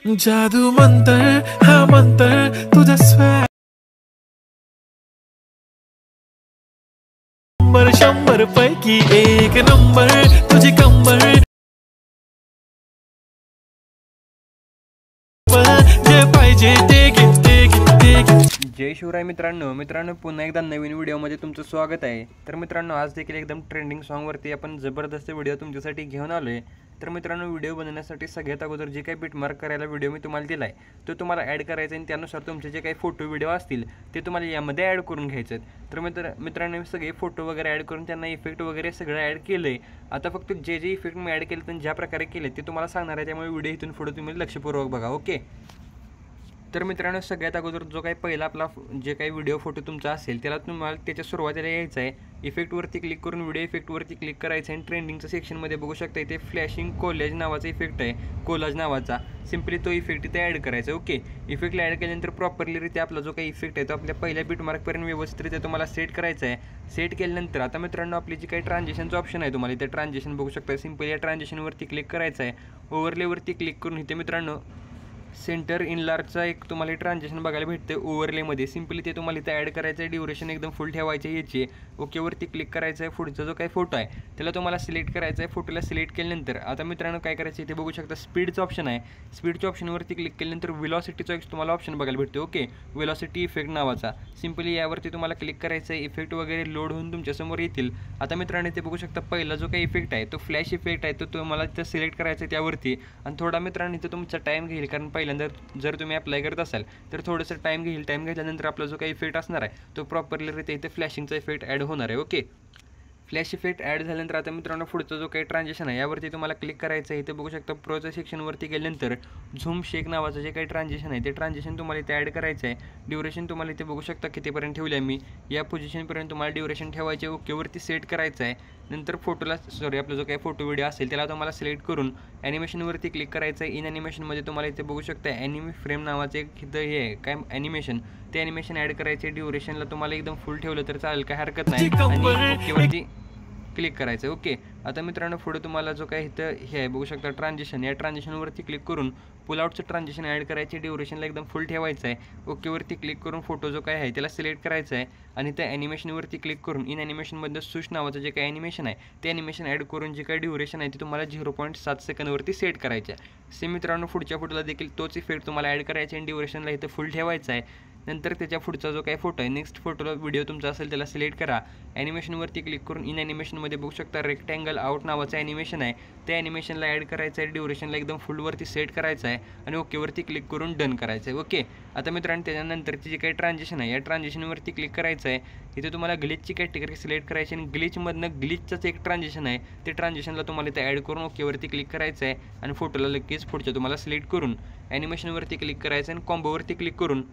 जादू मंतर हा मंतर तुझा स्वॅग 100 पैकी 1 नंबर तुझी कंबर जे पाहिजे ते घे ते घे ते घे। जय शिवराय मित्रांनो पुन्हा एकदा नवीन व्हिडिओमध्ये तुमचं स्वागत आहे। तर मित्रांनो आज देखील एकदम ट्रेंडिंग सॉन्गवरती आपण जबरदस्त व्हिडिओ तुमच्यासाठी घेऊन आलो आहे। तर मित्रांनो व्हिडिओ बनवण्यासाठी सगळ्यात अगोदर जे काही बीट मार्क करायला व्हिडिओ मी तुम्हाला दिला आहे तो तुम्हाला ॲड करायचा आणि त्यानुसार तुमचे जे काही फोटो व्हिडिओ असतील ते तुम्हाला यामध्ये ॲड करून घ्यायचे आहेत। तर मित्रांनो मी सगळे फोटो वगैरे ॲड करून त्यांना इफेक्ट वगैरे सगळं ॲड केलं आहे। आता फक्त जे इफेक्ट मी ॲड केले आणि ज्या प्रकारे केले ते तुम्हाला सांगणार आहे, त्यामुळे व्हिडिओ इथून पुढे तुम्ही लक्षपूर्वक बघा। ओके, तर मित्रांनो सगळ्यात अगोदर जो काही पहिला आपला जे काही व्हिडिओ फोटो तुमचा असेल त्याला तुम्हाला त्याच्या सुरुवातीला यायचं आहे। इफेक्टवरती क्लिक करून व्हिडिओ इफेक्टवरती क्लिक करायचं आहे आणि ट्रेंडिंगच्या सेक्शनमध्ये बघू शकता इथे फ्लॅशिंग कोलाज नावाचा इफेक्ट आहे, कोलाज नावाचा। सिम्पली तो इफेक्ट इथे ॲड करायचा। ओके, इफेक्टला ॲड केल्यानंतर प्रॉपरलीरित्या आपला जो काही इफेक्ट आहे तो आपल्या पहिल्या बीट मार्कपर्यंत व्यवस्थितरित्या तुम्हाला सेट करायचा आहे। सेट केल्यानंतर आता मित्रांनो आपली जी काही ट्रान्झिशनचं ऑप्शन आहे तुम्हाला इथे ट्रान्झिशन बघू शकता। सिम्पली या ट्रान्झिशनवरती क्लिक करायचं आहे। ओव्हरलेवरती क्लिक करून इथे मित्रांनो सेंटर इनलार्जचा एक तुम्हाला ट्रान्झिशन बघायला भेटते ओव्हरलेमध्ये। सिम्पली ते तुम्हाला इथे ॲड करायचं आहे, ड्युरेशन एकदम फुल ठेवायचे याची। ओकेवरती क्लिक करायचं आहे। पुढचा जो काही फोटो आहे त्याला तुम्हाला सिलेक्ट करायचा आहे। फोटोला सिलेक्ट केल्यानंतर आता मित्रांनो काय करायचं इथे बघू शकता स्पीडचं ऑप्शन आहे। स्पीडच्या ऑप्शनवरती क्लिक केल्यानंतर व्हेलॉसिटीचा एक तुम्हाला ऑप्शन बघायला भेटतो। ओके, व्हेलॉसिटी इफेक्ट नावाचा। सिम्पली यावरती तुम्हाला क्लिक करायचं आहे। इफेक्ट वगैरे लोड होऊन तुमच्यासमोर येतील। आता मित्रांनो इथे बघू शकता पहिला जो काही इफेक्ट आहे तो फ्लॅश इफेक्ट आहे, तो तुम्हाला इथं सिलेक्ट करायचा आहे त्यावरती। आणि थोडा मित्रांनो इथं तुमचा टाईम घेईल, कारण पहिल्यांदा जर तुम्ही अप्लाय करत असाल तर थोडंसं टाईम घेईल। टाईम घेतल्यानंतर आपला जो काही इफेक्ट असणार आहे तो प्रॉपरलीरित्या इथे फ्लॅशिंगचा इफेक्ट ॲड होणार आहे। ओके, फ्लॅश इफेक्ट ॲड झाल्यानंतर आता मित्रांनो पुढचा जो काही ट्रान्झिशन आहे यावरती तुम्हाला क्लिक करायचं आहे। इथे बघू शकता प्रोच्या सेक्शनवरती गेल्यानंतर झूम शेक नावाचं जे काही ट्रान्झिशन आहे ते ट्रान्झिशन तुम्हाला इथे ॲड करायचं आहे। ड्युरेशन तुम्हाला इथे बघू शकता कितीपर्यंत ठेवलं आहे मी, या पोझिशनपर्यंत तुम्हाला ड्युरेशन ठेवायचे। ओकेवरती सेट करायचं आहे। नंतर फोटोला आपला जो काही फोटो व्हिडिओ असेल त्याला तुम्हाला सिलेक्ट करून ॲनिमेशनवरती क्लिक करायचं आहे। इन ॲनिमेशनमध्ये तुम्हाला इथे बघू शकता ॲनिमे फ्रेम नावाचं एक इथं हे आहे काय ॲनिमेशन, ते ॲनिमेशन ॲड करायचे। ड्युरेशनला तुम्हाला एकदम फुल ठेवलं तर चालेल, काय हरकत नाही। आणि ओकेवरती क्लिक करायचं आहे। ओके, आता मित्रांनो पुढे तुम्हाला जो काही इथं हे आहे बघू शकता ट्रान्झिशन, या ट्रान्झिशनवरती क्लिक करून पुलआउटचं ट्रान्झिशन ॲड करायचे। ड्युरेशनला एकदम फुल ठेवायचं आहे। ओकेवरती क्लिक करून फोटो जो काय आहे त्याला सिलेक्ट करायचं आहे आणि त्या ॲनिमेशनवरती क्लिक करून इन ॲनिमेशनमधलं सुश नावाचं जे काही ॲनिमेशन आहे ते ॲनिमेशन ॲड करून जे काही ड्युरेशन आहे ते तुम्हाला 0.7 सेकंदवरती सेट करायचं आहे। सेम मित्रांनो पुढच्या फोटोला देखील तोच इफेक्ट तुम्हाला ॲड करायचा आणि ड्युरेशनला इथं फुल ठेवायचं आहे। नंतर त्याच्या पुढचा जो काही फोटो आहे नेक्स्ट फोटोला व्हिडिओ तुमचा असेल त्याला सिलेक्ट करा। ॲनिमेशनवरती क्लिक करून इन ॲनिमेशनमध्ये बघू शकता रेक्टँगल आउट नावाचं ॲनिमेशन आहे, त्या ॲनिमेशनला ॲड करायचं आहे। ड्युरेशनला एकदम फुलवरती सेट करायचं आहे आणि ओकेवरती क्लिक करून डन करायचं आहे। ओके, आता मित्रांनो त्याच्यानंतरची जी काही ट्रान्झिशन आहे या ट्रान्झिशनवरती क्लिक करायचं आहे। इथे तुम्हाला ग्लिचची कॅटेगरी सिलेक्ट करायची आणि ग्लिचमधनं ग्लिचचंच एक ट्रान्झिशन आहे ते ट्रान्झिशनला तुम्हाला इथे ॲड करून ओकेवरती क्लिक करायचं आहे आणि फोटोला लगेच पुढच्या तुम्हाला सिलेक्ट करून ॲनिमेशनवरती क्लिक करायचं आणि कॉम्बोवरती क्लिक करून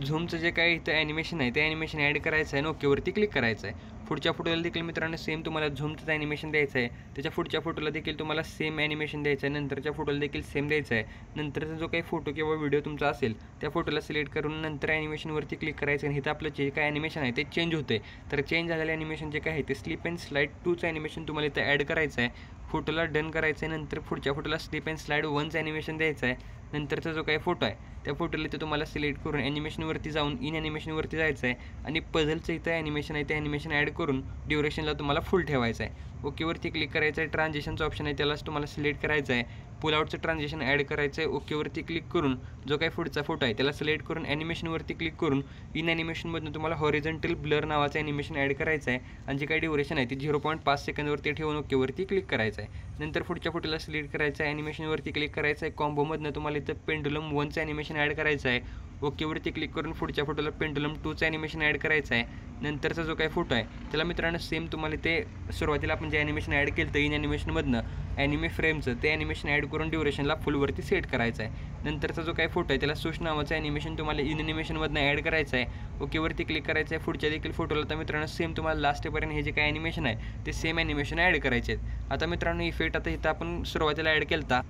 झूमचं जे काही इथं ॲनिमेशन आहे ते ॲनिमेशन ॲड करायचं आहे आणि ओकेवरती क्लिक करायचं आहे। पुढच्या फोटोला देखील मित्रांनो सेम तुम्हाला झूमचं ॲनिमेशन द्यायचं आहे, त्याच्या पुढच्या फोटोला देखील तुम्हाला सेम ॲनिमेशन द्यायचं आहे, नंतरच्या फोटोला देखील सेम द्यायचं आहे। नंतरचा जो काही फोटो किंवा व्हिडिओ तुमचा असेल त्या फोटोला सिलेक्ट करून नंतर ॲनिमेशनवरती क्लिक करायचं आणि इथं आपलं जे काही ॲनिमेशन आहे ते चेंज होते। तर चेंज झालेलं ॲनिमेशन जे काय आहे ते स्लिप अँड स्लाईड 2चं ॲनिमेशन तुम्हाला इथं ॲड करायचं आहे। फोटोला डन करायचं आहे। नंतर पुढच्या फोटोला स्लिप अँड स्लाईड 1चं ॲनिमेशन द्यायचं आहे। नंतरचा जो काही फोटो आहे त्या फोटोला इथे तुम्हाला सिलेक्ट करून ॲनिमेशनवरती जाऊन इन ॲनिमेशनवरती जायचं आहे आणि पझलचं इथं ॲनिमेशन आहे ते ॲनिमेशन ॲड करून ड्युरेशनला तुम्हाला फुल ठेवायचं आहे। ओकेवरती क्लिक करायचं आहे। ट्रान्झिशनचं ऑप्शन आहे त्यालाच तुम्हाला सिलेक्ट करायचं आहे। पुलआउटचं ट्रान्झिशन ॲड करायचं आहे। ओकेवरती क्लिक करून जो काही पुढचा फोटो आहे त्याला सिलेक्ट करून ॲनिमेशनवरती क्लिक करून इन ॲनिमेशनमधून तुम्हाला हॉरिझॉन्टल ब्लर नावाचं ॲनिमेशन ॲड करायचं आहे आणि जे काही ड्युरेशन आहे ते 0.5 सेकंदवरती ठेवून ओकेवरती क्लिक करायचं आहे। नंतर पुढच्या फोटोला सिलेक्ट करायचं आहे, ॲनिमेशनवरती क्लिक करायचं आहे। कॉम्बोमधनं तुम्हाला इथं पेंडुलम 1चं ॲनिमेशन ॲड करायचं आहे। ओकेवरती क्लिक करून पुढच्या फोटोला पेंडुलम 2चं ॲनिमेशन ॲड करायचं आहे। नंतरचा जो काही फोटो आहे त्याला मित्रांनो सेम तुम्हाला ते सुरुवातीला आपण जे ॲनिमेशन ॲड केलं तर इन ॲनिमेशनमधनं ॲनिमे फ्रेमचं ते ॲनिमेशन ॲड करून ड्युरेशनला फुलवरती सेट करायचं आहे। नंतरचा जो काही फोटो आहे त्याला सुश नावाचं ॲनिमेशन तुम्हाला इन ॲनिमेशनमधनं ॲड करायचं आहे। ओकेवरती क्लिक करायचं आहे। पुढच्या देखील फोटोला तर मित्रांनो सेम तुम्हाला लास्टपर्यंत हे जे काही ॲनिमेशन आहे ते सेम ॲनिमेशन ॲड करायचे आहेत। आता मित्रांनो इफेक्ट आता इथं आपण सुरुवातीला ॲड केला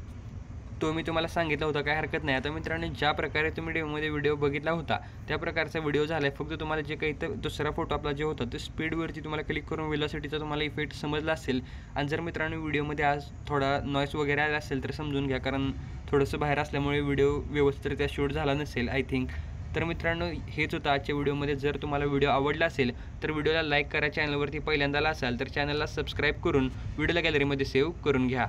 तो मी तुम्हाला सांगितलं होता, काय हरकत नाही. आता मित्रांनो, ज्या प्रकारे तुम्ही डेमोमध्ये व्हिडिओ बघितला होता त्या प्रकारचा व्हिडिओ झाला आहे. फक्त तुम्हाला जे काही तर दुसरा फोटो आपला जे होता ते स्पीडवरती तुम्हाला क्लिक करून वेलोसिटीचा तुम्हाला इफेक्ट समजला असेल. आणि जर मित्रांनो व्हिडिओमध्ये आज थोडा नॉईस वगैरे आला असेल तर समजून घ्या, कारण थोडंसं बाहेर असल्यामुळे व्हिडिओ व्यवस्थितरित्या शूट झाला नसेल आय थिंक. तर मित्रांनो, हेच होतं आजच्या व्हिडिओमध्ये. जर तुम्हाला व्हिडिओ आवडला असेल तर व्हिडिओला लाईक करा. चॅनलवरती पहिल्यांदा असाल तर चॅनलला सबस्क्राईब करून व्हिडिओला गॅलरीमध्ये सेव्ह करून घ्या.